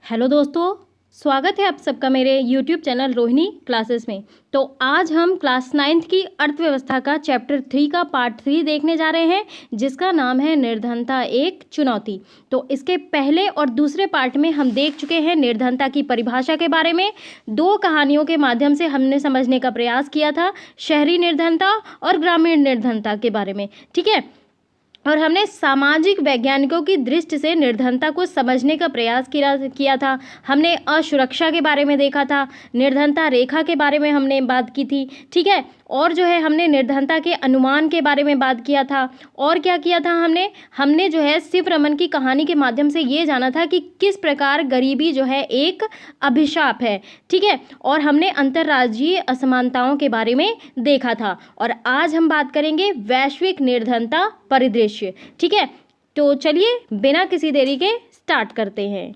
Hello दोस्तों, स्वागत है आप सबका मेरे YouTube चैनल रोहिणी क्लासेस में। तो आज हम क्लास 9th की अर्थव्यवस्था का चैप्टर 3 का पार्ट 3 देखने जा रहे हैं, जिसका नाम है निर्धनता एक चुनौती। तो इसके पहले और दूसरे पार्ट में हम देख चुके हैं निर्धनता की परिभाषा के बारे में। दो कहानियों के माध्यम से हमने समझने का प्रयास किया था, शहरी निर्धनता और ग्रामीण निर्धनता के बारे में, ठीक है। और हमने सामाजिक वैज्ञानिकों की दृष्टि से निर्धनता को समझने का प्रयास किया था। हमने असुरक्षा के बारे में देखा था, निर्धनता रेखा के बारे में हमने बात की थी, ठीक है। और जो है हमने निर्धनता के अनुमान के बारे में बात किया था। और क्या किया था हमने जो है शिव रमन की कहानी के माध्यम से ये जाना था कि किस प्रकार गरीबी जो है एक अभिशाप है, ठीक है। और हमने अंतर्राज्यीय असमानताओं के बारे में देखा था। और आज हम बात करेंगे वैश्विक निर्धनता परिदृश्य, ठीक है। तो चलिए बिना किसी देरी के स्टार्ट करते हैं।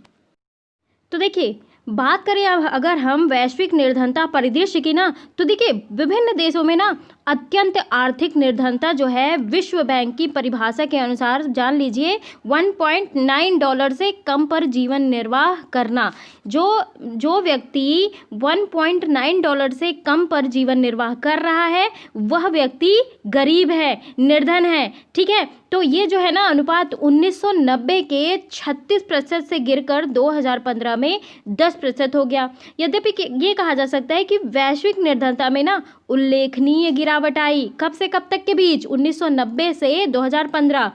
तो देखिए, बात करें अगर हम वैश्विक निर्धनता परिदृश्य की ना, तो देखिए विभिन्न देशों में ना अत्यंत आर्थिक निर्धनता जो है विश्व बैंक की परिभाषा के अनुसार जान लीजिए $1.9 से कम पर जीवन निर्वाह करना। जो व्यक्ति $1.9 से कम पर जीवन निर्वाह कर रहा है वह व्यक्ति गरीब है, निर्धन है, ठीक है। तो ये जो है ना अनुपात 1990 के 36% से गिरकर 2015 में 10% हो गया। यद्यपि ये कहा जा सकता है कि वैश्विक निर्धनता में ना उल्लेखनीय गिरावट आई। कब से कब तक के बीच? 1990 से 2015।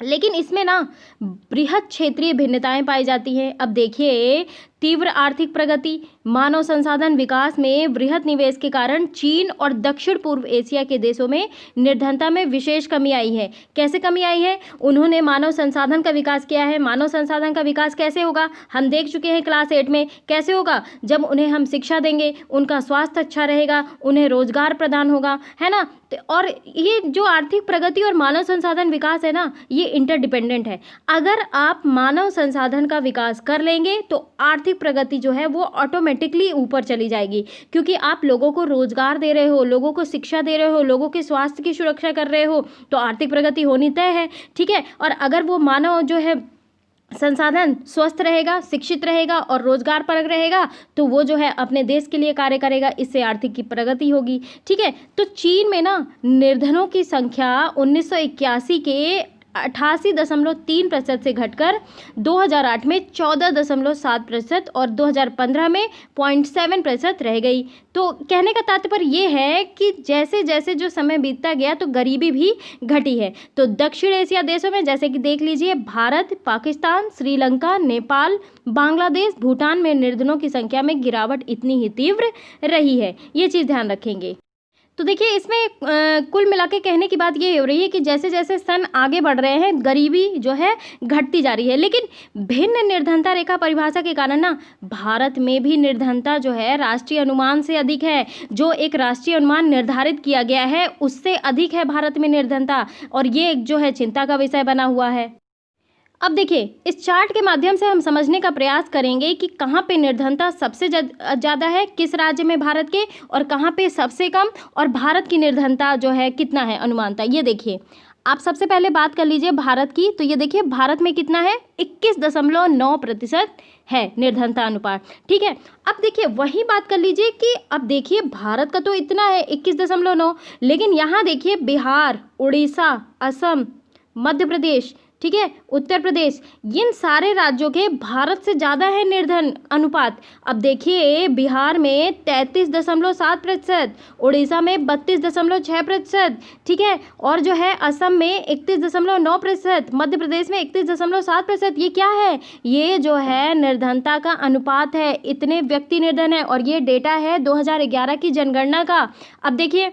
लेकिन इसमें ना बृहद क्षेत्रीय भिन्नताएं पाई जाती हैं। अब देखिए, तीव्र आर्थिक प्रगति, मानव संसाधन विकास में बृहद निवेश के कारण चीन और दक्षिण पूर्व एशिया के देशों में निर्धनता में विशेष कमी आई है। कैसे कमी आई है? उन्होंने मानव संसाधन का विकास किया है। मानव संसाधन का विकास कैसे होगा? हम देख चुके हैं क्लास 8 में। कैसे होगा? जब उन्हें हम शिक्षा देंगे, उनका स्वास्थ्य अच्छा रहेगा, उन्हें रोजगार प्रदान होगा, है ना। और ये जो आर्थिक प्रगति और मानव संसाधन विकास है ना, ये इंटरडिपेंडेंट है। अगर आप मानव संसाधन का विकास कर लेंगे तो आर्थिक प्रगति जो है वो ऑटोमेटिकली ऊपर चली जाएगी, क्योंकि आप लोगों को रोजगार दे रहे हो, लोगों को शिक्षा दे रहे हो, लोगों के स्वास्थ्य की सुरक्षा कर रहे हो, तो आर्थिक प्रगति होनी तय है, ठीक है। और अगर वो मानव जो है संसाधन स्वस्थ रहेगा, शिक्षित रहेगा और रोजगार परक रहेगा, तो वो जो है अपने देश के लिए कार्य करेगा, इससे आर्थिक की प्रगति होगी, ठीक है। तो चीन में ना निर्धनों की संख्या 1981 के 88.3% से घटकर 2008 में 14.7% और 2015 में 0.7% रह गई। तो कहने का तात्पर्य ये है कि जैसे जैसे जो समय बीतता गया तो गरीबी भी घटी है। तो दक्षिण एशिया देशों में जैसे कि देख लीजिए, भारत, पाकिस्तान, श्रीलंका, नेपाल, बांग्लादेश, भूटान में निर्धनों की संख्या में गिरावट इतनी ही तीव्र रही है। ये चीज़ ध्यान रखेंगे। तो देखिए, इसमें कुल मिला के कहने की बात ये हो रही है कि जैसे जैसे सन आगे बढ़ रहे हैं गरीबी जो है घटती जा रही है। लेकिन भिन्न निर्धनता रेखा परिभाषा के कारण ना भारत में भी निर्धनता जो है राष्ट्रीय अनुमान से अधिक है। जो एक राष्ट्रीय अनुमान निर्धारित किया गया है उससे अधिक है भारत में निर्धनता, और ये जो है चिंता का विषय बना हुआ है। अब देखिए, इस चार्ट के माध्यम से हम समझने का प्रयास करेंगे कि कहाँ पे निर्धनता सबसे ज़्यादा है, किस राज्य में भारत के, और कहाँ पे सबसे कम, और भारत की निर्धनता जो है कितना है अनुमानता। ये देखिए, आप सबसे पहले बात कर लीजिए भारत की। तो ये देखिए भारत में कितना है, 21.9% है निर्धनता अनुपात, ठीक है। अब देखिए वही बात कर लीजिए कि अब देखिए भारत का तो इतना है 21.9, लेकिन यहाँ देखिए बिहार, उड़ीसा, असम, मध्य प्रदेश, ठीक है, उत्तर प्रदेश, इन सारे राज्यों के भारत से ज़्यादा है निर्धन अनुपात। अब देखिए बिहार में 33.7%, उड़ीसा में 32.6%, ठीक है, और जो है असम में 31.9%, मध्य प्रदेश में 31.7%। ये क्या है? ये जो है निर्धनता का अनुपात है, इतने व्यक्ति निर्धन है, और ये डेटा है 2011 की जनगणना का। अब देखिए,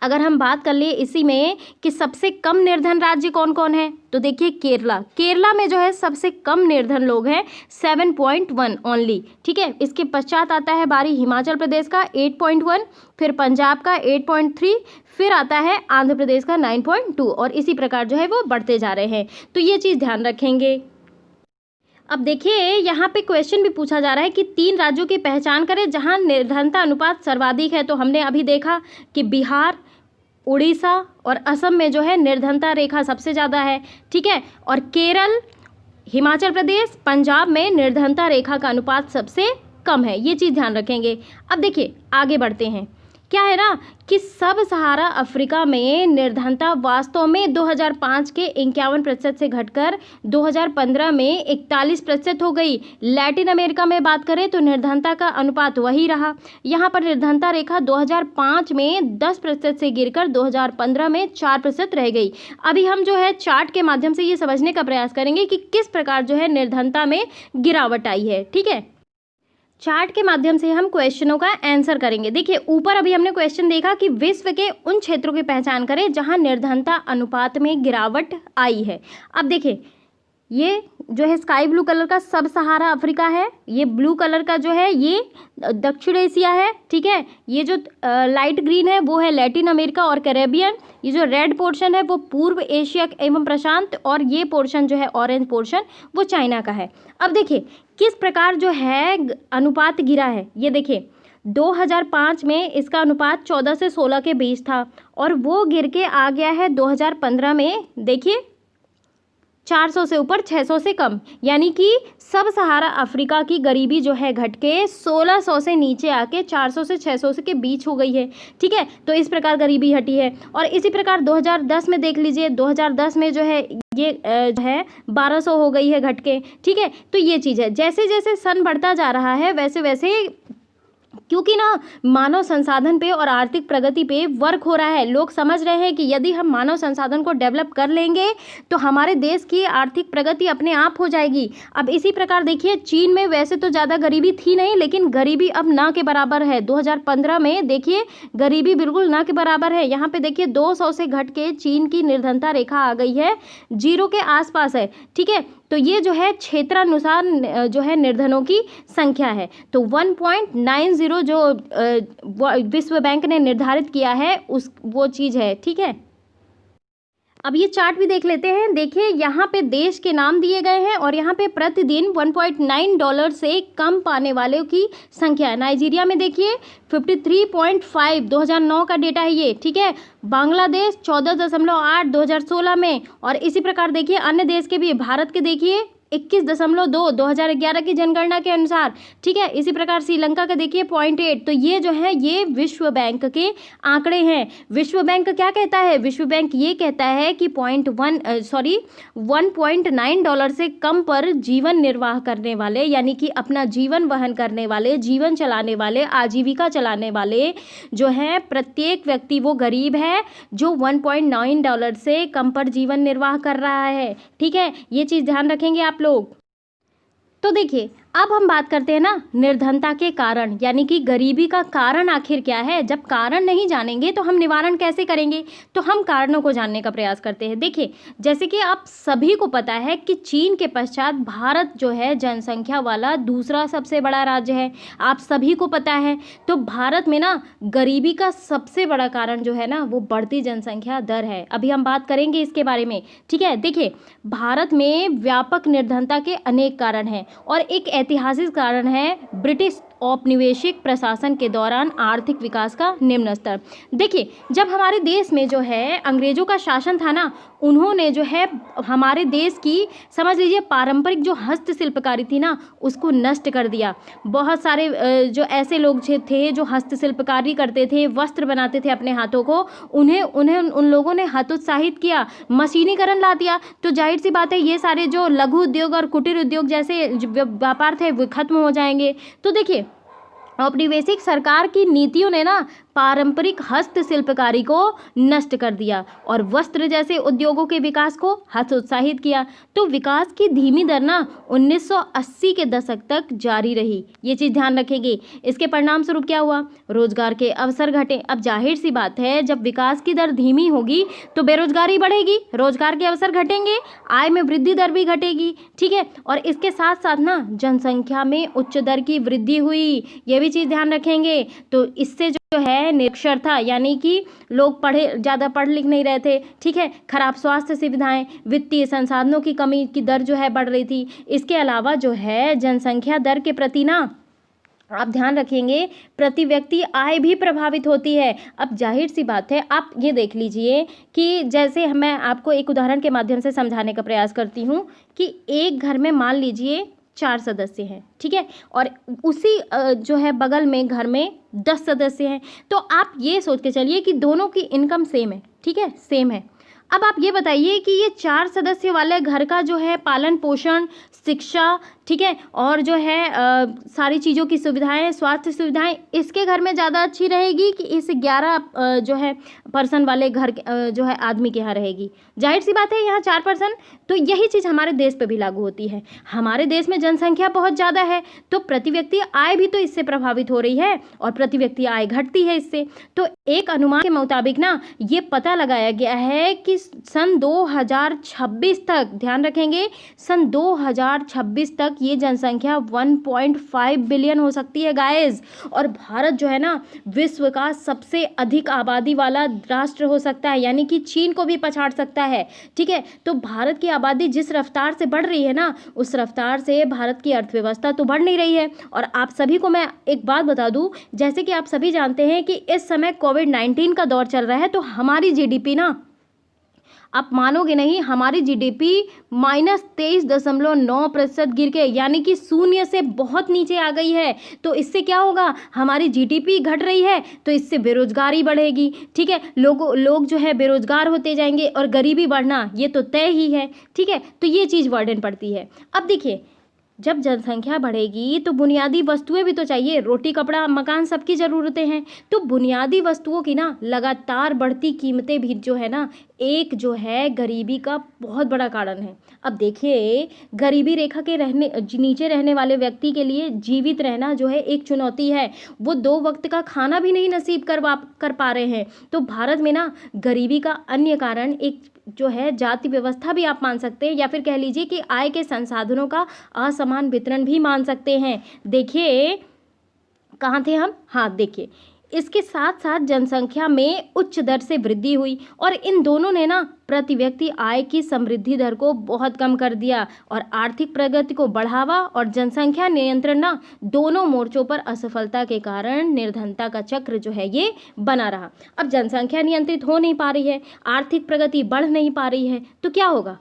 अगर हम बात कर लिए इसी में कि सबसे कम निर्धन राज्य कौन कौन है, तो देखिए केरला में जो है सबसे कम निर्धन लोग हैं 7.1 ओनली, ठीक है। इसके पश्चात आता है बारी हिमाचल प्रदेश का 8.1, फिर पंजाब का 8.3, फिर आता है आंध्र प्रदेश का 9.2, और इसी प्रकार जो है वो बढ़ते जा रहे हैं। तो ये चीज़ ध्यान रखेंगे। अब देखिए यहाँ पे क्वेश्चन भी पूछा जा रहा है कि 3 राज्यों की पहचान करें जहाँ निर्धनता अनुपात सर्वाधिक है। तो हमने अभी देखा कि बिहार, उड़ीसा और असम में जो है निर्धनता रेखा सबसे ज़्यादा है, ठीक है। और केरल, हिमाचल प्रदेश, पंजाब में निर्धनता रेखा का अनुपात सबसे कम है, ये चीज़ ध्यान रखेंगे। अब देखिए आगे बढ़ते हैं। क्या है ना कि सब सहारा अफ्रीका में निर्धनता वास्तव में 2005 के 51% से घटकर 2015 में 41% हो गई। लैटिन अमेरिका में बात करें तो निर्धनता का अनुपात वही रहा। यहाँ पर निर्धनता रेखा 2005 में 10% से गिरकर 2015 में 4% रह गई। अभी हम जो है चार्ट के माध्यम से ये समझने का प्रयास करेंगे कि किस प्रकार जो है निर्धनता में गिरावट आई है। ठीक है, चार्ट के माध्यम से हम क्वेश्चनों का आंसर करेंगे। देखिए ऊपर अभी हमने क्वेश्चन देखा कि विश्व के उन क्षेत्रों की पहचान करें जहां निर्धनता अनुपात में गिरावट आई है। अब देखिए ये जो है स्काई ब्लू कलर का सब सहारा अफ्रीका है, ये ब्लू कलर का जो है ये दक्षिण एशिया है। ठीक है, ये जो लाइट ग्रीन है वो है लैटिन अमेरिका और कैरेबियन, ये जो रेड पोर्शन है वो पूर्व एशिया एवं प्रशांत, और ये पोर्शन जो है ऑरेंज पोर्शन वो चाइना का है। अब देखिए किस प्रकार जो है अनुपात गिरा है, ये देखिए 2005 में इसका अनुपात 14 से 16 के बीच था और वो गिर के आ गया है 2015 में, देखिए 400 से ऊपर 600 से कम, यानी कि सब सहारा अफ्रीका की गरीबी जो है घट के 1600 से नीचे आके 400 से 600 से के बीच हो गई है। ठीक है, तो इस प्रकार गरीबी हटी है। और इसी प्रकार 2010 में देख लीजिए, 2010 में जो है ये जो है 1200 हो गई है घट के। ठीक है, तो ये चीज़ है, जैसे जैसे सन बढ़ता जा रहा है वैसे वैसे क्योंकि ना मानव संसाधन पे और आर्थिक प्रगति पे वर्क हो रहा है। लोग समझ रहे हैं कि यदि हम मानव संसाधन को डेवलप कर लेंगे तो हमारे देश की आर्थिक प्रगति अपने आप हो जाएगी। अब इसी प्रकार देखिए चीन में वैसे तो ज़्यादा गरीबी थी नहीं, लेकिन गरीबी अब ना के बराबर है। 2015 में देखिए गरीबी बिल्कुल ना के बराबर है। यहाँ पे देखिए 200 से घट के चीन की निर्धनता रेखा आ गई है, 0 के आसपास है। ठीक है, तो ये जो है क्षेत्रानुसार जो है निर्धनों की संख्या है। तो 1.90 जो विश्व बैंक ने निर्धारित किया है उस वो चीज़ है। ठीक है, अब ये चार्ट भी देख लेते हैं। देखिए यहाँ पे देश के नाम दिए गए हैं और यहाँ पे प्रतिदिन $1.9 से कम पाने वालों की संख्या है। नाइजीरिया में देखिए 53.5 2009 का डेटा है ये। ठीक है, बांग्लादेश 14.8 2016 में, और इसी प्रकार देखिए अन्य देश के भी, भारत के देखिए 21.2 2011 की जनगणना के अनुसार। ठीक है, इसी प्रकार श्रीलंका का देखिए 0.8। तो ये जो है ये विश्व बैंक के आंकड़े हैं। विश्व बैंक क्या कहता है? विश्व बैंक ये कहता है कि 1.9 से कम पर जीवन निर्वाह करने वाले, यानी कि अपना जीवन वहन करने वाले, जीवन चलाने वाले, आजीविका चलाने वाले जो है प्रत्येक व्यक्ति वो गरीब है जो $1.9 से कम पर जीवन निर्वाह कर रहा है। ठीक है, ये चीज़ ध्यान रखेंगे आप लोग। तो देखिए अब हम बात करते हैं ना निर्धनता के कारण, यानी कि गरीबी का कारण आखिर क्या है। जब कारण नहीं जानेंगे तो हम निवारण कैसे करेंगे, तो हम कारणों को जानने का प्रयास करते हैं। देखिए जैसे कि आप सभी को पता है कि चीन के पश्चात भारत जो है जनसंख्या वाला दूसरा सबसे बड़ा राज्य है, आप सभी को पता है। तो भारत में ना गरीबी का सबसे बड़ा कारण जो है ना वो बढ़ती जनसंख्या दर है। अभी हम बात करेंगे इसके बारे में। ठीक है, देखिए भारत में व्यापक निर्धनता के अनेक कारण हैं और एक ऐतिहासिक कारण है ब्रिटिश औपनिवेशिक प्रशासन के दौरान आर्थिक विकास का निम्न स्तर। देखिए जब हमारे देश में जो है अंग्रेजों का शासन था ना, उन्होंने जो है हमारे देश की समझ लीजिए पारंपरिक जो हस्तशिल्पकारी थी ना उसको नष्ट कर दिया। बहुत सारे जो ऐसे लोग थे जो हस्तशिल्पकारी करते थे, वस्त्र बनाते थे अपने हाथों को, उन्हें उन लोगों ने हतोत्साहित किया, मशीनीकरण ला दिया। तो जाहिर सी बात है ये सारे जो लघु उद्योग और कुटीर उद्योग जैसे व्यापार थे वो खत्म हो जाएंगे। तो देखिए औपनिवेशिक सरकार की नीतियों ने ना पारंपरिक हस्तशिल्पकारी को नष्ट कर दिया और वस्त्र जैसे उद्योगों के विकास को हतोत्साहित किया। तो विकास की धीमी दर ना 1980 के दशक तक जारी रही। ये चीज़ ध्यान रखेंगे। इसके परिणाम स्वरूप क्या हुआ? रोजगार के अवसर घटे। अब जाहिर सी बात है जब विकास की दर धीमी होगी तो बेरोजगारी बढ़ेगी, रोजगार के अवसर घटेंगे, आय में वृद्धि दर भी घटेगी। ठीक है, और इसके साथ साथ ना जनसंख्या में उच्च दर की वृद्धि हुई, ये भी चीज़ ध्यान रखेंगे। तो इससे जो है निरक्षरता, यानी कि लोग ज़्यादा पढ़ लिख नहीं रहे थे। ठीक है, खराब स्वास्थ्य सुविधाएं, वित्तीय संसाधनों की कमी की दर जो है बढ़ रही थी। इसके अलावा जो है जनसंख्या दर के प्रति ना आप ध्यान रखेंगे प्रति व्यक्ति आय भी प्रभावित होती है। अब जाहिर सी बात है, आप ये देख लीजिए कि जैसे मैं आपको एक उदाहरण के माध्यम से समझाने का प्रयास करती हूँ कि एक घर में मान लीजिए 4 सदस्य हैं, ठीक है, और उसी जो है बगल में घर में 10 सदस्य हैं। तो आप ये सोच के चलिए कि दोनों की इनकम सेम है, ठीक है, सेम है। अब आप ये बताइए कि ये 4 सदस्य वाले घर का जो है पालन पोषण, शिक्षा, ठीक है, और जो है सारी चीज़ों की सुविधाएं, स्वास्थ्य सुविधाएं इसके घर में ज़्यादा अच्छी रहेगी कि इस 11 जो है पर्सन वाले घर जो है आदमी के यहाँ रहेगी? जाहिर सी बात है, यहाँ 4 पर्सन। तो यही चीज़ हमारे देश पे भी लागू होती है। हमारे देश में जनसंख्या बहुत ज़्यादा है, तो प्रति व्यक्ति आय भी तो इससे प्रभावित हो रही है, और प्रति व्यक्ति आय घटती है इससे। तो एक अनुमान के मुताबिक ना ये पता लगाया गया है कि सन 2026 तक, ध्यान रखेंगे, सन 2026 तक ये जनसंख्या 1.5 बिलियन हो सकती है गाइस। और भारत जो है ना विश्व का सबसे अधिक आबादी वाला राष्ट्र हो सकता है, यानी कि चीन को भी पछाड़ सकता है, ठीक है। तो भारत की आबादी जिस रफ्तार से बढ़ रही है ना, उस रफ्तार से भारत की अर्थव्यवस्था तो बढ़ नहीं रही है। और आप सभी को मैं एक बात बता दूं, जैसे कि आप सभी जानते हैं कि इस समय कोविड-19 का दौर चल रहा है, तो हमारी जीडीपी ना, आप मानोगे नहीं, हमारी जीडीपी -23.9% गिर के, यानी कि शून्य से बहुत नीचे आ गई है। तो इससे क्या होगा, हमारी जीडीपी घट रही है, तो इससे बेरोजगारी बढ़ेगी, ठीक है, लोग जो है बेरोजगार होते जाएंगे और गरीबी बढ़ना ये तो तय ही है, ठीक है। तो ये चीज़ वर्डन पड़ती है। अब देखिए, जब जनसंख्या बढ़ेगी तो बुनियादी वस्तुएं भी तो चाहिए, रोटी कपड़ा मकान सबकी ज़रूरतें हैं। तो बुनियादी वस्तुओं की ना लगातार बढ़ती कीमतें भी जो है ना, एक जो है गरीबी का बहुत बड़ा कारण है। अब देखिए, गरीबी रेखा के नीचे रहने वाले व्यक्ति के लिए जीवित रहना जो है एक चुनौती है। वो 2 वक्त का खाना भी नहीं नसीब कर पा रहे हैं। तो भारत में ना गरीबी का अन्य कारण एक जो है जाति व्यवस्था भी आप मान सकते हैं, या फिर कह लीजिए कि आय के संसाधनों का असमान वितरण भी मान सकते हैं। देखिए, कहाँ थे हम? हाँ, देखिए, इसके साथ साथ जनसंख्या में उच्च दर से वृद्धि हुई, और इन दोनों ने ना प्रति व्यक्ति आय की समृद्धि दर को बहुत कम कर दिया, और आर्थिक प्रगति को बढ़ावा और जनसंख्या नियंत्रण ना दोनों मोर्चों पर असफलता के कारण निर्धनता का चक्र जो है ये बना रहा। अब जनसंख्या नियंत्रित हो नहीं पा रही है, आर्थिक प्रगति बढ़ नहीं पा रही है, तो क्या होगा?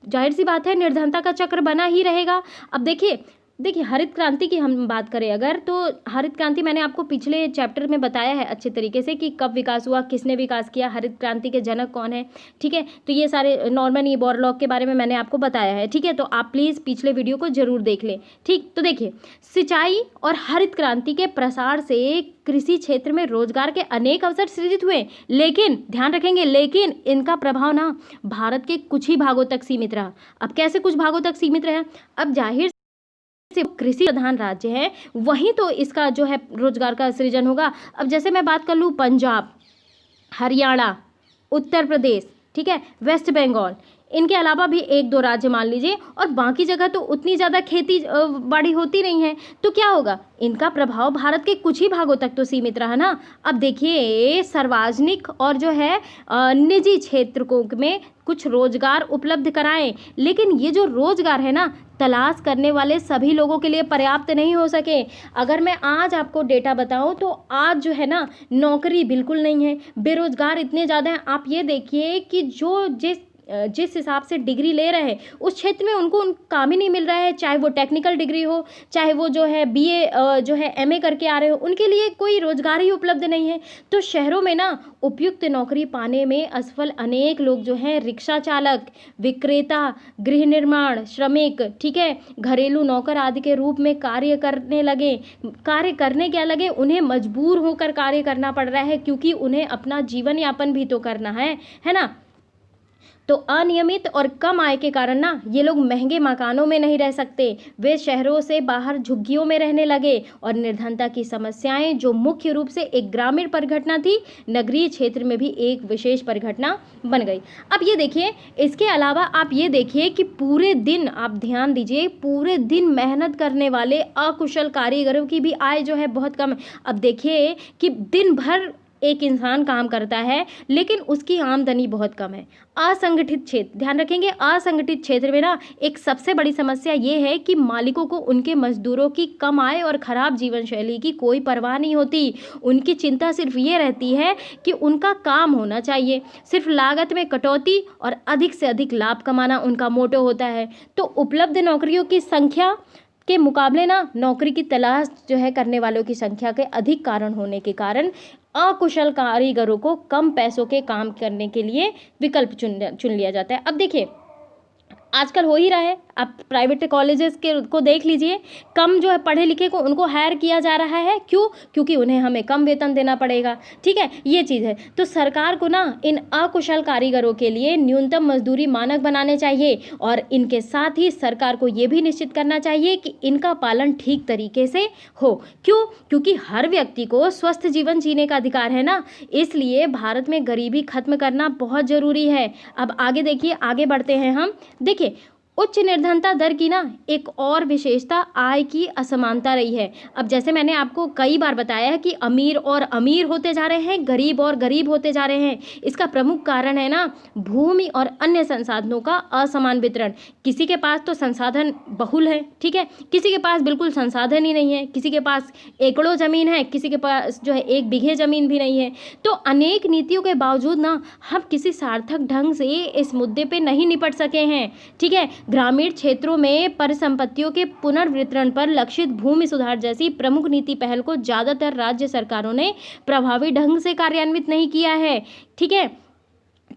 जाहिर सी बात है, निर्धनता का चक्र बना ही रहेगा। अब देखिए, हरित क्रांति की हम बात करें अगर, तो हरित क्रांति मैंने आपको पिछले चैप्टर में बताया है अच्छे तरीके से कि कब विकास हुआ, किसने विकास किया, हरित क्रांति के जनक कौन है, ठीक है। तो ये सारे नॉर्मन बोरलॉग के बारे में मैंने आपको बताया है, ठीक है। तो आप प्लीज़ पिछले वीडियो को जरूर देख लें, ठीक। तो देखिए, सिंचाई और हरित क्रांति के प्रसार से कृषि क्षेत्र में रोजगार के अनेक अवसर सृजित हुए, लेकिन ध्यान रखेंगे, लेकिन इनका प्रभाव ना भारत के कुछ ही भागों तक सीमित रहा। अब कैसे कुछ भागों तक सीमित रहा? अब जाहिर से कृषि प्रधान राज्य है, वहीं तो इसका जो है रोजगार का सृजन होगा। अब जैसे मैं बात कर लूँ पंजाब, हरियाणा, उत्तर प्रदेश, ठीक है, वेस्ट बंगाल, इनके अलावा भी 1-2 राज्य मान लीजिए, और बाकी जगह तो उतनी ज़्यादा खेती बाड़ी होती नहीं है। तो क्या होगा, इनका प्रभाव भारत के कुछ ही भागों तक तो सीमित रहा ना। अब देखिए, सार्वजनिक और जो है निजी क्षेत्र को में कुछ रोजगार उपलब्ध कराएं, लेकिन ये जो रोजगार है ना, तलाश करने वाले सभी लोगों के लिए पर्याप्त नहीं हो सके। अगर मैं आज आपको डेटा बताऊं तो आज जो है ना नौकरी बिल्कुल नहीं है, बेरोजगार इतने ज़्यादा हैं। आप ये देखिए कि जो जिस हिसाब से डिग्री ले रहे हैं उस क्षेत्र में उनको काम ही नहीं मिल रहा है, चाहे वो टेक्निकल डिग्री हो, चाहे वो जो है बीए जो है एमए करके आ रहे हो, उनके लिए कोई रोजगार ही उपलब्ध नहीं है। तो शहरों में ना उपयुक्त नौकरी पाने में असफल अनेक लोग जो हैं रिक्शा चालक, विक्रेता, गृह निर्माण श्रमिक, ठीक है, घरेलू नौकर आदि के रूप में कार्य करने क्या लगे, उन्हें मजबूर होकर कार्य करना पड़ रहा है, क्योंकि उन्हें अपना जीवन यापन भी तो करना है ना। तो अनियमित और कम आय के कारण ना ये लोग महंगे मकानों में नहीं रह सकते, वे शहरों से बाहर झुग्गियों में रहने लगे, और निर्धनता की समस्याएं जो मुख्य रूप से एक ग्रामीण परिघटना थी, नगरीय क्षेत्र में भी एक विशेष परिघटना बन गई। अब ये देखिए, इसके अलावा आप ये देखिए कि पूरे दिन, आप ध्यान दीजिए, पूरे दिन मेहनत करने वाले अकुशल कारीगरों की भी आय जो है बहुत कम है। अब देखिए कि दिन भर एक इंसान काम करता है लेकिन उसकी आमदनी बहुत कम है। असंगठित क्षेत्र, ध्यान रखेंगे, असंगठित क्षेत्र में ना एक सबसे बड़ी समस्या ये है कि मालिकों को उनके मजदूरों की कम आय और खराब जीवन शैली की कोई परवाह नहीं होती। उनकी चिंता सिर्फ ये रहती है कि उनका काम होना चाहिए। सिर्फ लागत में कटौती और अधिक से अधिक लाभ कमाना उनका मोटो होता है। तो उपलब्ध नौकरियों की संख्या के मुकाबले ना नौकरी की तलाश जो है करने वालों की संख्या के अधिक कारण होने के कारण अकुशल कारीगरों को कम पैसों के काम करने के लिए विकल्प चुन लिया जाता है। अब देखिए, आजकल हो ही रहा है, आप प्राइवेट कॉलेजेस के को देख लीजिए, कम जो है पढ़े लिखे को उनको हायर किया जा रहा है। क्यों? क्योंकि उन्हें हमें कम वेतन देना पड़ेगा। ठीक है, ये चीज़ है। तो सरकार को ना इन अकुशल कारीगरों के लिए न्यूनतम मजदूरी मानक बनाने चाहिए और इनके साथ ही सरकार को ये भी निश्चित करना चाहिए कि इनका पालन ठीक तरीके से हो। क्यों? क्योंकि हर व्यक्ति को स्वस्थ जीवन जीने का अधिकार है ना, इसलिए भारत में गरीबी खत्म करना बहुत ज़रूरी है। अब आगे देखिए, आगे बढ़ते हैं हम। देखिए, उच्च निर्धनता दर की ना एक और विशेषता आय की असमानता रही है। अब जैसे मैंने आपको कई बार बताया है कि अमीर और अमीर होते जा रहे हैं, गरीब और गरीब होते जा रहे हैं। इसका प्रमुख कारण है ना भूमि और अन्य संसाधनों का असमान वितरण। किसी के पास तो संसाधन बहुल है, ठीक है, किसी के पास बिल्कुल संसाधन ही नहीं है, किसी के पास एकड़ों ज़मीन है, किसी के पास जो है 1 बीघे ज़मीन भी नहीं है। तो अनेक नीतियों के बावजूद ना हम किसी सार्थक ढंग से इस मुद्दे पे नहीं निपट सके हैं। ठीक है, ग्रामीण क्षेत्रों में परिसंपत्तियों के पुनर्वितरण पर लक्षित भूमि सुधार जैसी प्रमुख नीति पहल को ज़्यादातर राज्य सरकारों ने प्रभावी ढंग से कार्यान्वित नहीं किया है। ठीक है,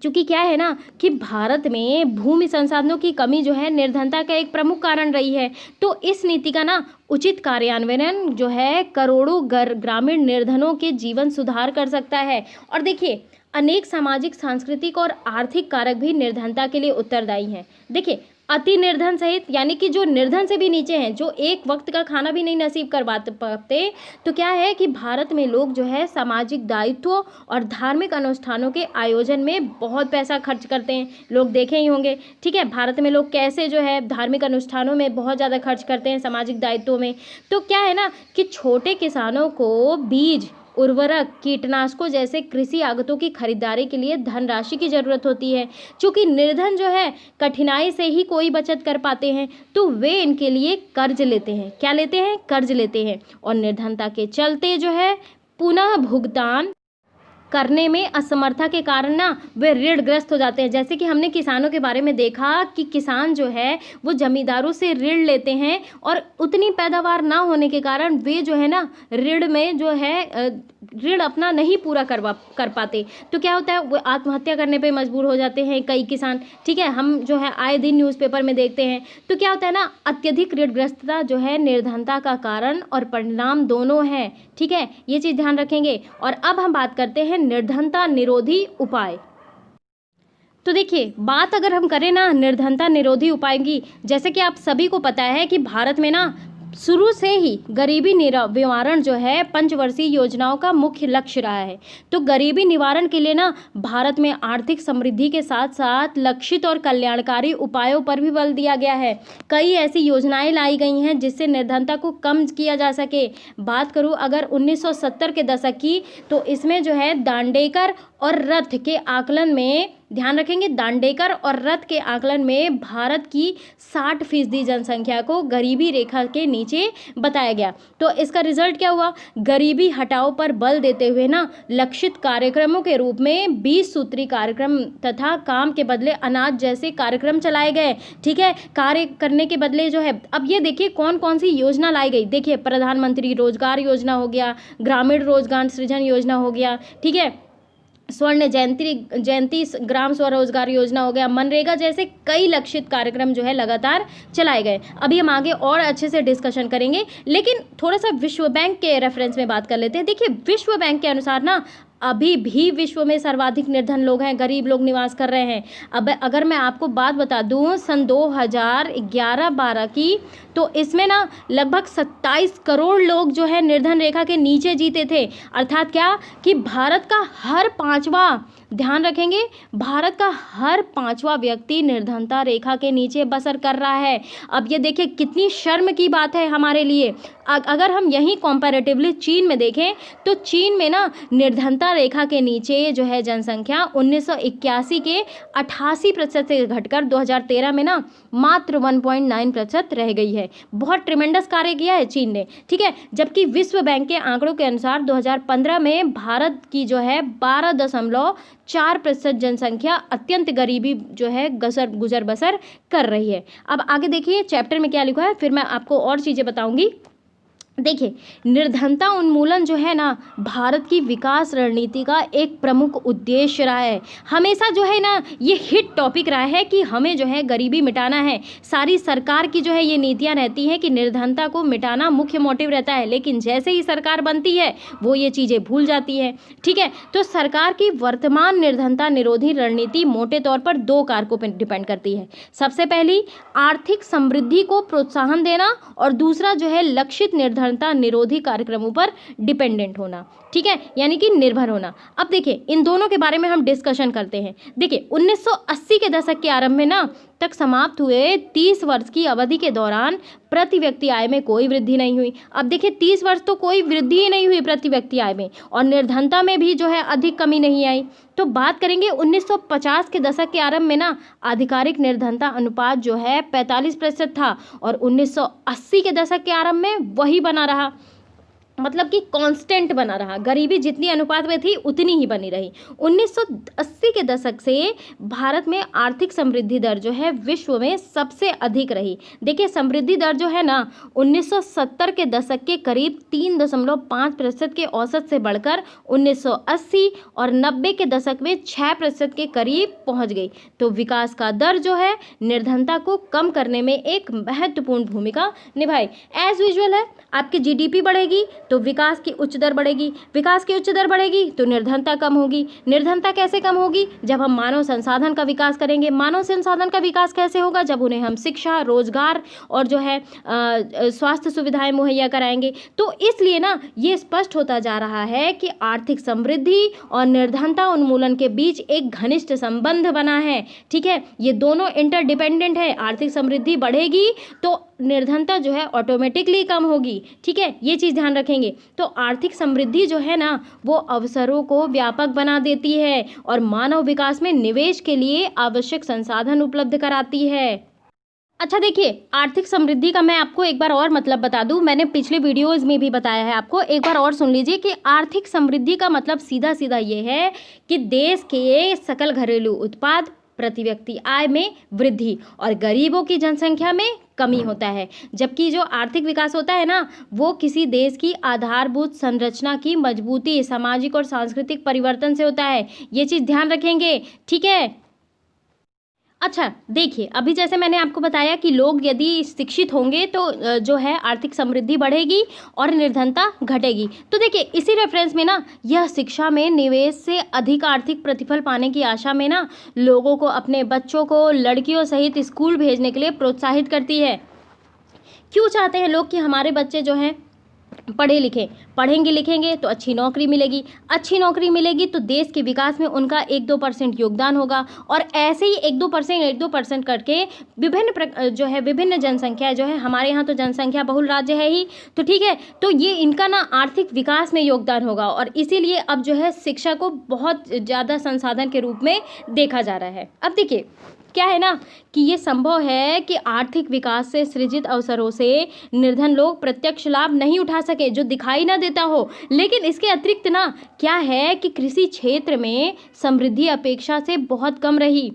चूँकि क्या है ना कि भारत में भूमि संसाधनों की कमी जो है निर्धनता का एक प्रमुख कारण रही है। तो इस नीति का ना उचित कार्यान्वयन जो है करोड़ों ग्रामीण निर्धनों के जीवन सुधार कर सकता है। और देखिए, अनेक सामाजिक, सांस्कृतिक और आर्थिक कारक भी निर्धनता के लिए उत्तरदायी हैं। देखिए, अति निर्धन सहित, यानी कि जो निर्धन से भी नीचे हैं, जो एक वक्त का खाना भी नहीं नसीब कर पाते, तो क्या है कि भारत में लोग जो है सामाजिक दायित्वों और धार्मिक अनुष्ठानों के आयोजन में बहुत पैसा खर्च करते हैं। लोग देखे ही होंगे, ठीक है, भारत में लोग कैसे जो है धार्मिक अनुष्ठानों में बहुत ज़्यादा खर्च करते हैं, सामाजिक दायित्वों में। तो क्या है ना कि छोटे किसानों को बीज, उर्वरक, कीटनाशकों जैसे कृषि आगतों की खरीदारी के लिए धनराशि की ज़रूरत होती है। चूँकि निर्धन जो है कठिनाई से ही कोई बचत कर पाते हैं, तो वे इनके लिए कर्ज लेते हैं। क्या लेते हैं? कर्ज लेते हैं। और निर्धनता के चलते जो है पुनः भुगतान करने में असमर्थता के कारण ना वे ऋणग्रस्त हो जाते हैं। जैसे कि हमने किसानों के बारे में देखा कि किसान जो है वो जमींदारों से ऋण लेते हैं और उतनी पैदावार ना होने के कारण वे जो है ना ऋण में जो है ऋण अपना नहीं पूरा कर पाते। तो क्या होता है, वो आत्महत्या करने पे मजबूर हो जाते हैं कई किसान। ठीक है, हम जो है आए दिन न्यूज़पेपर में देखते हैं। तो क्या होता है ना, अत्यधिक ऋणग्रस्तता जो है निर्धनता का कारण और परिणाम दोनों है। ठीक है, ये चीज़ ध्यान रखेंगे। और अब हम बात करते हैं निर्धनता निरोधी उपाय। तो देखिए, बात अगर हम करें ना निर्धनता निरोधी उपाय की, जैसे कि आप सभी को पता है कि भारत में ना शुरू से ही गरीबी निवारण जो है पंचवर्षीय योजनाओं का मुख्य लक्ष्य रहा है। तो गरीबी निवारण के लिए ना भारत में आर्थिक समृद्धि के साथ साथ लक्षित और कल्याणकारी उपायों पर भी बल दिया गया है। कई ऐसी योजनाएं लाई गई हैं जिससे निर्धनता को कम किया जा सके। बात करूं अगर 1970 के दशक की, तो इसमें जो है दांडेकर और रथ के आकलन में, ध्यान रखेंगे, दांडेकर और रथ के आकलन में भारत की 60% जनसंख्या को गरीबी रेखा के नीचे बताया गया। तो इसका रिजल्ट क्या हुआ? गरीबी हटाओ पर बल देते हुए ना लक्षित कार्यक्रमों के रूप में 20 सूत्री कार्यक्रम तथा काम के बदले अनाज जैसे कार्यक्रम चलाए गए। ठीक है, कार्य करने के बदले जो है, अब ये देखिए कौन कौन सी योजना लाई गई। देखिए, प्रधानमंत्री रोजगार योजना हो गया, ग्रामीण रोजगार सृजन योजना हो गया, ठीक है, स्वर्ण जयंती ग्राम स्वरोजगार योजना हो गया, मनरेगा जैसे कई लक्षित कार्यक्रम जो है लगातार चलाए गए। अभी हम आगे और अच्छे से डिस्कशन करेंगे, लेकिन थोड़ा सा विश्व बैंक के रेफरेंस में बात कर लेते हैं। देखिए, विश्व बैंक के अनुसार ना अभी भी विश्व में सर्वाधिक निर्धन लोग हैं, गरीब लोग निवास कर रहे हैं। अब अगर मैं आपको बात बता दूं सन 2011-12 की, तो इसमें ना लगभग 27 करोड़ लोग जो है निर्धन रेखा के नीचे जीते थे। अर्थात क्या कि भारत का हर पांचवा, ध्यान रखेंगे, भारत का हर पांचवा व्यक्ति निर्धनता रेखा के नीचे बसर कर रहा है। अब ये देखिए कितनी शर्म की बात है हमारे लिए। अगर हम यहीं कंपैरेटिवली चीन में देखें तो चीन में ना निर्धनता रेखा के नीचे जो है जनसंख्या 1981 के 88% से घटकर 2013 में ना मात्र 1.9% रह गई है। बहुत ट्रिमेंडस कार्य किया है चीन ने, ठीक है। जबकि विश्व बैंक के आंकड़ों के अनुसार 2015 में भारत की जो है 12.4% जनसंख्या अत्यंत गरीबी जो है गुजर बसर कर रही है। अब आगे देखिए चैप्टर में क्या लिखा है, फिर मैं आपको और चीज़ें बताऊंगी। देखिए, निर्धनता उन्मूलन जो है ना भारत की विकास रणनीति का एक प्रमुख उद्देश्य रहा है। हमेशा जो है ना ये हिट टॉपिक रहा है कि हमें जो है गरीबी मिटाना है। सारी सरकार की जो है ये नीतियां रहती हैं कि निर्धनता को मिटाना मुख्य मोटिव रहता है, लेकिन जैसे ही सरकार बनती है वो ये चीज़ें भूल जाती है, ठीक है। तो सरकार की वर्तमान निर्धनता निरोधी रणनीति मोटे तौर पर 2 कारकों पर डिपेंड करती है। सबसे पहली आर्थिक समृद्धि को प्रोत्साहन देना और दूसरा जो है लक्षित निर्धनता निरोधी कार्यक्रमों पर डिपेंडेंट होना, ठीक है, यानी कि निर्भर होना। अब देखिए इन दोनों के बारे में हम डिस्कशन करते हैं। देखिए 1980 के दशक के आरंभ में ना तक समाप्त हुए 30 वर्ष की अवधि के दौरान प्रति व्यक्ति आय में कोई वृद्धि नहीं हुई। अब देखिए 30 वर्ष तो कोई वृद्धि ही नहीं हुई प्रति व्यक्ति आय में, और निर्धनता में भी जो है अधिक कमी नहीं आई। तो बात करेंगे 1950 के दशक के आरंभ में ना आधिकारिक निर्धनता अनुपात जो है 45% था, और 1980 के दशक के आरंभ में वही बना रहा, मतलब कि कांस्टेंट बना रहा। गरीबी जितनी अनुपात में थी उतनी ही बनी रही। 1980 के दशक से भारत में आर्थिक समृद्धि दर जो है विश्व में सबसे अधिक रही। देखिए समृद्धि दर जो है ना 1970 के दशक के करीब 3.5% के औसत से बढ़कर 1980 और 90 के दशक में 6% के करीब पहुंच गई। तो विकास का दर जो है निर्धनता को कम करने में एक महत्वपूर्ण भूमिका निभाई। एज यूजुअल है, आपकी जीडीपी बढ़ेगी तो विकास की उच्च दर बढ़ेगी, विकास की उच्च दर बढ़ेगी तो निर्धनता कम होगी। निर्धनता कैसे कम होगी? जब हम मानव संसाधन का विकास करेंगे। मानव संसाधन का विकास कैसे होगा? जब उन्हें हम शिक्षा, रोजगार और जो है स्वास्थ्य सुविधाएं मुहैया कराएंगे। तो इसलिए ना ये स्पष्ट होता जा रहा है कि आर्थिक समृद्धि और निर्धनता उन्मूलन के बीच एक घनिष्ठ संबंध बना है, ठीक है। ये दोनों इंटरडिपेंडेंट है। आर्थिक समृद्धि बढ़ेगी तो निर्धनता जो है ऑटोमेटिकली कम होगी, ठीक है, ये चीज़ ध्यान रखेंगे। तो आर्थिक समृद्धि जो है ना वो अवसरों को व्यापक बना देती है और मानव विकास में निवेश के लिए आवश्यक संसाधन उपलब्ध कराती है। अच्छा देखिए, आर्थिक समृद्धि का मैं आपको एक बार और मतलब बता दूं, मैंने पिछले वीडियोज़ में भी बताया है आपको, एक बार और सुन लीजिए कि आर्थिक समृद्धि का मतलब सीधा सीधा ये है कि देश के सकल घरेलू उत्पाद, प्रति व्यक्ति आय में वृद्धि और गरीबों की जनसंख्या में कमी होता है। जबकि जो आर्थिक विकास होता है ना वो किसी देश की आधारभूत संरचना की मजबूती, सामाजिक और सांस्कृतिक परिवर्तन से होता है। ये चीज़ ध्यान रखेंगे, ठीक है। अच्छा देखिए, अभी जैसे मैंने आपको बताया कि लोग यदि शिक्षित होंगे तो जो है आर्थिक समृद्धि बढ़ेगी और निर्धनता घटेगी। तो देखिए इसी रेफरेंस में ना यह शिक्षा में निवेश से अधिक आर्थिक प्रतिफल पाने की आशा में ना लोगों को, अपने बच्चों को लड़कियों सहित स्कूल भेजने के लिए प्रोत्साहित करती है। क्यों चाहते हैं लोग कि हमारे बच्चे जो हैं पढ़े लिखे, पढ़ेंगे लिखेंगे तो अच्छी नौकरी मिलेगी, अच्छी नौकरी मिलेगी तो देश के विकास में उनका 1-2% योगदान होगा, और ऐसे ही 1-2% करके विभिन्न जनसंख्या जो है, हमारे यहाँ तो जनसंख्या बहुल राज्य है ही, तो ठीक है, तो ये इनका ना आर्थिक विकास में योगदान होगा। और इसीलिए अब जो है शिक्षा को बहुत ज़्यादा संसाधन के रूप में देखा जा रहा है। अब देखिए क्या है ना कि ये संभव है कि आर्थिक विकास से सृजित अवसरों से निर्धन लोग प्रत्यक्ष लाभ नहीं उठा सके, जो दिखाई ना देता हो, लेकिन इसके अतिरिक्त ना क्या है कि कृषि क्षेत्र में समृद्धि अपेक्षा से बहुत कम रही।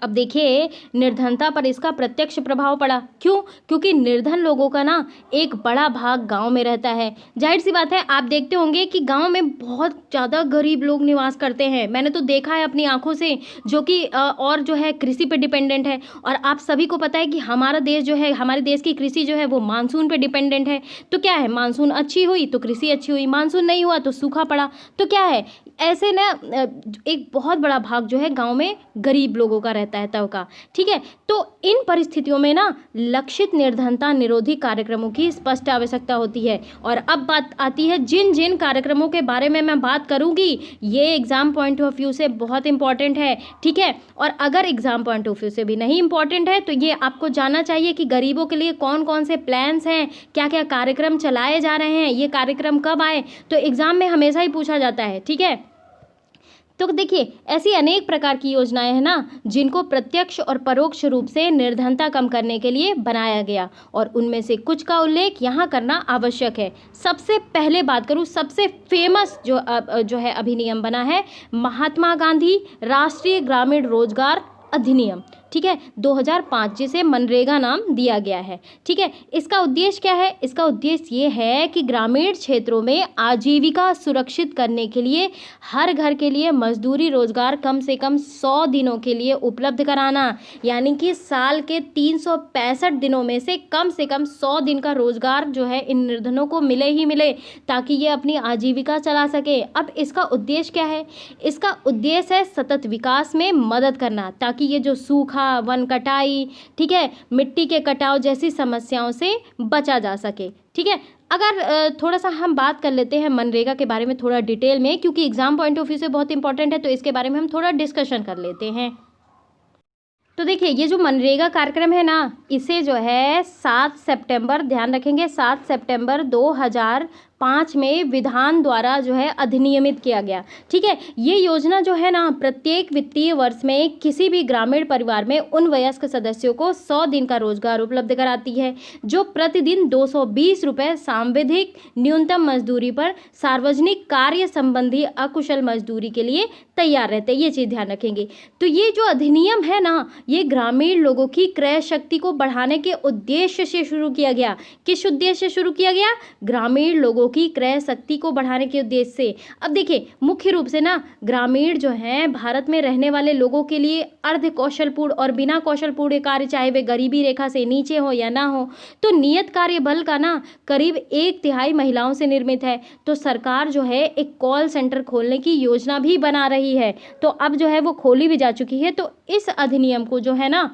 अब देखिए निर्धनता पर इसका प्रत्यक्ष प्रभाव पड़ा। क्यों? क्योंकि निर्धन लोगों का ना एक बड़ा भाग गांव में रहता है। जाहिर सी बात है, आप देखते होंगे कि गांव में बहुत ज़्यादा गरीब लोग निवास करते हैं। मैंने तो देखा है अपनी आंखों से, जो कि और जो है कृषि पे डिपेंडेंट है। और आप सभी को पता है कि हमारा देश जो है, हमारे देश की कृषि जो है वो मानसून पे डिपेंडेंट है। तो क्या है, मानसून अच्छी हुई तो कृषि अच्छी हुई, मानसून नहीं हुआ तो सूखा पड़ा। तो क्या है, ऐसे ना एक बहुत बड़ा भाग जो है गाँव में गरीब लोगों का रहता है। रहता है तब का, ठीक है। तो इन परिस्थितियों में ना लक्षित निर्धनता निरोधी कार्यक्रमों की स्पष्ट आवश्यकता होती है। और अब बात आती है जिन जिन कार्यक्रमों के बारे में मैं बात करूंगी, ये एग्जाम पॉइंट ऑफ व्यू से बहुत इंपॉर्टेंट है, ठीक है। और अगर एग्जाम पॉइंट ऑफ व्यू से भी नहीं इंपॉर्टेंट है तो ये आपको जानना चाहिए कि गरीबों के लिए कौन कौन से प्लान्स हैं, क्या क्या कार्यक्रम चलाए जा रहे हैं, ये कार्यक्रम कब आए, तो एग्जाम में हमेशा ही पूछा जाता है, ठीक है। तो देखिए ऐसी अनेक प्रकार की योजनाएं हैं ना जिनको प्रत्यक्ष और परोक्ष रूप से निर्धनता कम करने के लिए बनाया गया, और उनमें से कुछ का उल्लेख यहाँ करना आवश्यक है। सबसे पहले बात करूँ, सबसे फेमस जो है अधिनियम बना है महात्मा गांधी राष्ट्रीय ग्रामीण रोजगार अधिनियम, ठीक है, 2005, जिसे मनरेगा नाम दिया गया है, ठीक है। इसका उद्देश्य क्या है? इसका उद्देश्य ये है कि ग्रामीण क्षेत्रों में आजीविका सुरक्षित करने के लिए हर घर के लिए मजदूरी रोजगार कम से कम 100 दिनों के लिए उपलब्ध कराना, यानी कि साल के 365 दिनों में से कम 100 दिन का रोजगार जो है इन निर्धनों को मिले ही मिले, ताकि ये अपनी आजीविका चला सके। अब इसका उद्देश्य क्या है? इसका उद्देश्य है सतत विकास में मदद करना, ताकि ये जो सूखा, वन कटाई, ठीक है, मिट्टी के कटाव जैसी समस्याओं से बचा जा सके, ठीक है। अगर थोड़ा सा हम बात कर लेते हैं मनरेगा के बारे में थोड़ा डिटेल में, क्योंकि एग्जाम पॉइंट ऑफ व्यू से बहुत इंपॉर्टेंट है, तो इसके बारे में हम थोड़ा डिस्कशन कर लेते हैं। तो देखिए ये जो मनरेगा कार्यक्रम है ना, इसे जो है 7 सितंबर, ध्यान रखेंगे 7 सितंबर 2005 में विधान द्वारा जो है अधिनियमित किया गया, ठीक है। ये योजना जो है ना प्रत्येक वित्तीय वर्ष में किसी भी ग्रामीण परिवार में उन वयस्क सदस्यों को 100 दिन का रोजगार उपलब्ध कराती है जो प्रतिदिन 220 रुपये सांविधिक न्यूनतम मजदूरी पर सार्वजनिक कार्य संबंधी अकुशल मजदूरी के लिए तैयार रहते हैं। ये चीज़ ध्यान रखेंगे। तो ये जो अधिनियम है ना, ये ग्रामीण लोगों की क्रय शक्ति को बढ़ाने के उद्देश्य से शुरू किया गया। किस उद्देश्य से शुरू किया गया? ग्रामीण लोगों की क्रय शक्ति को बढ़ाने के उद्देश्य से। अब देखिए मुख्य रूप से ना ग्रामीण जो हैं भारत में रहने वाले लोगों के लिए अर्ध कौशलपूर्ण और बिना कौशलपूर्ण कार्य, चाहे वे गरीबी रेखा से नीचे हो या ना हो, तो नियत कार्य बल का ना करीब 1/3 महिलाओं से निर्मित है। तो सरकार जो है एक कॉल सेंटर खोलने की योजना भी बना रही है, तो अब जो है वो खोली भी जा चुकी है। तो इस अधिनियम को जो है ना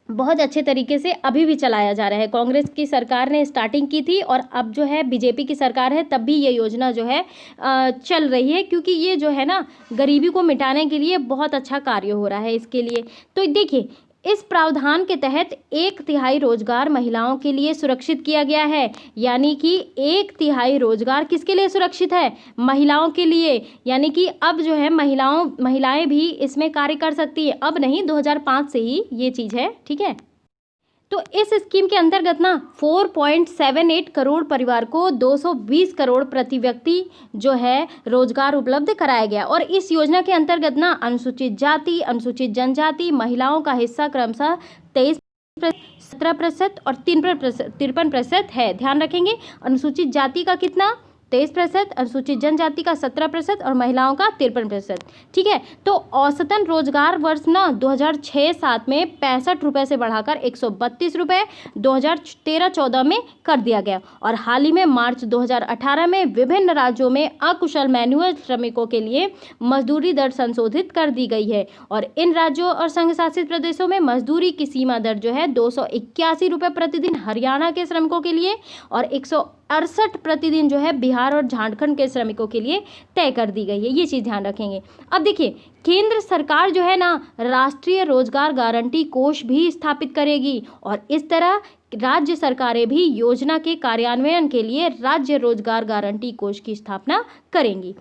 बहुत अच्छे तरीके से अभी भी चलाया जा रहा है। कांग्रेस की सरकार ने स्टार्टिंग की थी और अब जो है बीजेपी की सरकार है, तब भी ये योजना जो है चल रही है, क्योंकि ये जो है ना गरीबी को मिटाने के लिए बहुत अच्छा कार्य हो रहा है इसके लिए। तो देखिए इस प्रावधान के तहत 1/3 रोजगार महिलाओं के लिए सुरक्षित किया गया है, यानी कि 1/3 रोजगार किसके लिए सुरक्षित है? महिलाओं के लिए। यानी कि अब जो है महिलाएं भी इसमें कार्य कर सकती है। अब नहीं, 2005 से ही ये चीज़ है, ठीक है। तो इस स्कीम के अंतर्गत ना 4.78 करोड़ परिवार को 220 करोड़ प्रति व्यक्ति जो है रोजगार उपलब्ध कराया गया। और इस योजना के अंतर्गत ना अनुसूचित जाति, अनुसूचित जनजाति महिलाओं का हिस्सा क्रमशः 23%, 17% और 53% है। ध्यान रखेंगे, अनुसूचित जाति का कितना? 23%, अनुसूचित जनजाति का 17% और महिलाओं का 53%, ठीक है। तो औसतन रोजगार वर्ष ना 2006-07 में 65 रुपये से बढ़ाकर 132 रुपये 2013-14 में कर दिया गया। और हाल ही में मार्च 2018 में विभिन्न राज्यों में अकुशल मैनुअल श्रमिकों के लिए मजदूरी दर संशोधित कर दी गई है। और इन राज्यों और संघ शासित प्रदेशों में मजदूरी की सीमा दर जो है 281 रुपये प्रतिदिन हरियाणा के श्रमिकों के लिए और 168 प्रतिदिन जो है बिहार और झारखंड के श्रमिकों के लिए तय कर दी गई है। ये चीज़ ध्यान रखेंगे। अब देखिए केंद्र सरकार जो है ना राष्ट्रीय रोजगार गारंटी कोष भी स्थापित करेगी और इस तरह राज्य सरकारें भी योजना के कार्यान्वयन के लिए राज्य रोजगार गारंटी कोष की स्थापना करेंगी।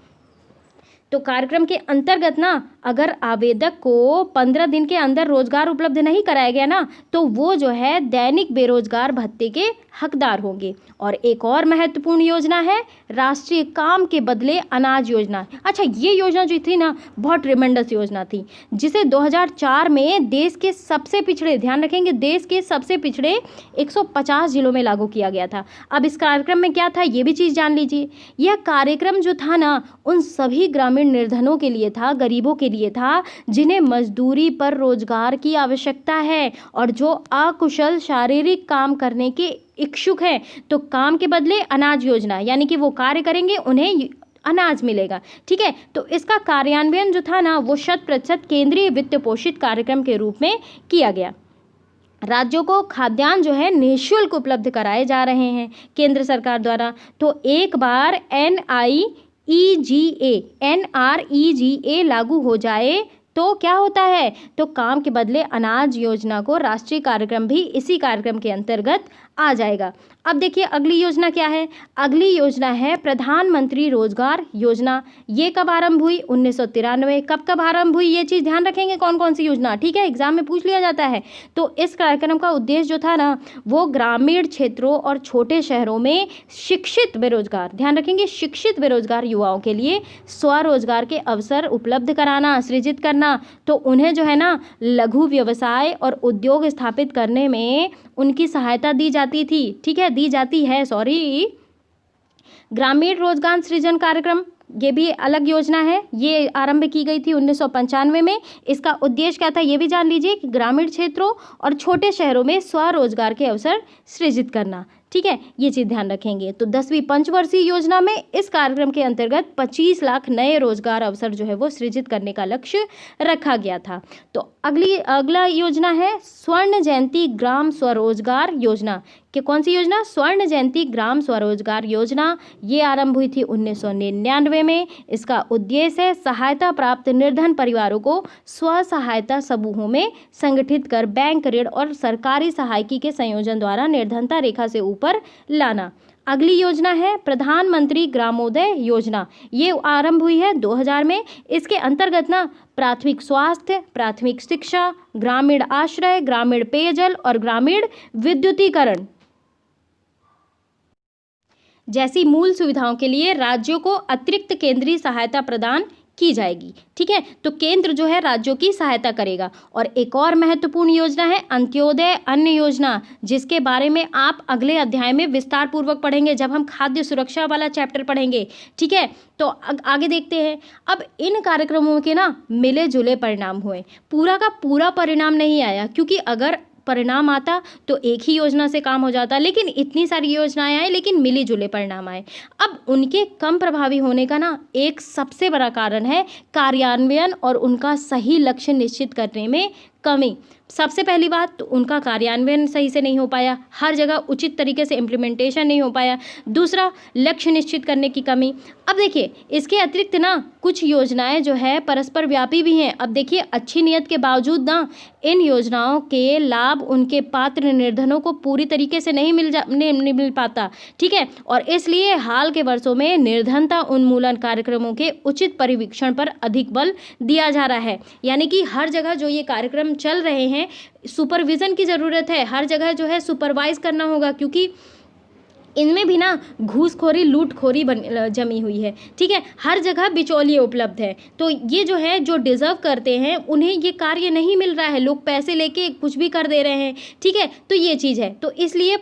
तो कार्यक्रम के अंतर्गत ना अगर आवेदक को 15 दिन के अंदर रोजगार उपलब्ध नहीं कराया गया ना, तो वो जो है दैनिक बेरोजगार भत्ते के हकदार होंगे। और एक और महत्वपूर्ण योजना है राष्ट्रीय काम के बदले अनाज योजना। अच्छा, ये योजना जो थी ना बहुत ट्रिमेंडस योजना थी, जिसे 2004 में देश के सबसे पिछड़े, ध्यान रखेंगे, देश के सबसे पिछड़े 150 जिलों में लागू किया गया था। अब इस कार्यक्रम में क्या था ये भी चीज़ जान लीजिए। यह कार्यक्रम जो था ना उन सभी ग्रामीण निर्धनों के लिए था, गरीबों के लिए था, जिन्हें मजदूरी पर रोजगार की आवश्यकता है और जो अकुशल शारीरिक काम करने के इच्छुक हैं। तो काम के बदले अनाज योजना, यानी कि वो कार्य करेंगे, उन्हें अनाज मिलेगा। ठीक है, तो इसका कार्यान्वयन जो था ना वो 100% केंद्रीय वित्त पोषित कार्यक्रम के रूप में किया गया। राज्यों को खाद्यान्न जो है निःशुल्क उपलब्ध कराए जा रहे हैं केंद्र सरकार द्वारा। तो एक बार NREGA लागू हो जाए तो क्या होता है, तो काम के बदले अनाज योजना को राष्ट्रीय कार्यक्रम भी इसी कार्यक्रम के अंतर्गत आ जाएगा। अब देखिए अगली योजना क्या है, अगली योजना है प्रधानमंत्री रोजगार योजना। ये कब आरंभ हुई, 1993। कब आरंभ हुई ये चीज़ ध्यान रखेंगे, कौन कौन सी योजना, ठीक है, एग्जाम में पूछ लिया जाता है। तो इस कार्यक्रम का उद्देश्य जो था ना वो ग्रामीण क्षेत्रों और छोटे शहरों में शिक्षित बेरोजगार, ध्यान रखेंगे, शिक्षित बेरोजगार युवाओं के लिए स्वरोजगार के अवसर उपलब्ध कराना, सृजित करना। तो उन्हें जो है ना लघु व्यवसाय और उद्योग स्थापित करने में उनकी सहायता दी जाती थी, ठीक है, दी जाती है, सॉरी। ग्रामीण रोजगार सृजन कार्यक्रम ये भी अलग योजना है, ये आरंभ की गई थी 1995 में। इसका उद्देश्य क्या था ये भी जान लीजिए कि ग्रामीण क्षेत्रों और छोटे शहरों में स्वरोजगार के अवसर सृजित करना, ठीक है, ये चीज़ ध्यान रखेंगे। तो 10वीं पंचवर्षीय योजना में इस कार्यक्रम के अंतर्गत 25 लाख नए रोजगार अवसर जो है वो सृजित करने का लक्ष्य रखा गया था। तो अगला योजना है स्वर्ण जयंती ग्राम स्वरोजगार योजना। कि कौन सी योजना, स्वर्ण जयंती ग्राम स्वरोजगार योजना। ये आरंभ हुई थी 1999 में। इसका उद्देश्य है सहायता प्राप्त निर्धन परिवारों को स्व सहायता समूहों में संगठित कर बैंक ऋण और सरकारी सहायकी के संयोजन द्वारा निर्धनता रेखा से ऊपर लाना। अगली योजना है प्रधानमंत्री ग्रामोदय योजना। ये आरंभ हुई है 2000 में। इसके अंतर्गत ना प्राथमिक स्वास्थ्य, प्राथमिक शिक्षा, ग्रामीण आश्रय, ग्रामीण पेयजल और ग्रामीण विद्युतीकरण जैसी मूल सुविधाओं के लिए राज्यों को अतिरिक्त केंद्रीय सहायता प्रदान की जाएगी। ठीक है, तो केंद्र जो है राज्यों की सहायता करेगा। और एक और महत्वपूर्ण योजना है अंत्योदय अन्न योजना, जिसके बारे में आप अगले अध्याय में विस्तार पूर्वक पढ़ेंगे जब हम खाद्य सुरक्षा वाला चैप्टर पढ़ेंगे। ठीक है, तो आगे देखते हैं। अब इन कार्यक्रमों के ना मिले जुले परिणाम हुए, पूरा का पूरा परिणाम नहीं आया, क्योंकि अगर परिणाम आता तो एक ही योजना से काम हो जाता, लेकिन इतनी सारी योजनाएं आए लेकिन मिली जुले परिणाम आए। अब उनके कम प्रभावी होने का ना एक सबसे बड़ा कारण है कार्यान्वयन और उनका सही लक्ष्य निश्चित करने में कमी। सबसे पहली बात तो उनका कार्यान्वयन सही से नहीं हो पाया, हर जगह उचित तरीके से इम्प्लीमेंटेशन नहीं हो पाया। दूसरा, लक्ष्य निश्चित करने की कमी। अब देखिए इसके अतिरिक्त ना कुछ योजनाएं जो है परस्पर व्यापी भी हैं। अब देखिए अच्छी नीयत के बावजूद ना इन योजनाओं के लाभ उनके पात्र निर्धनों को पूरी तरीके से नहीं मिल पाता। ठीक है, और इसलिए हाल के वर्षों में निर्धनता उन्मूलन कार्यक्रमों के उचित परिवीक्षण पर अधिक बल दिया जा रहा है। यानी कि हर जगह जो ये कार्यक्रम चल रहे हैं सुपरविजन की ज़रूरत है, हर जगह जो है सुपरवाइज करना होगा, क्योंकि इनमें भी ना घूसखोरी लूटखोरी जमी हुई है। ठीक है, हर जगह बिचौलिए उपलब्ध है, तो ये जो है जो डिज़र्व करते हैं उन्हें ये कार्य नहीं मिल रहा है, लोग पैसे लेके कुछ भी कर दे रहे हैं। ठीक है, तो ये चीज़ है, तो इसलिए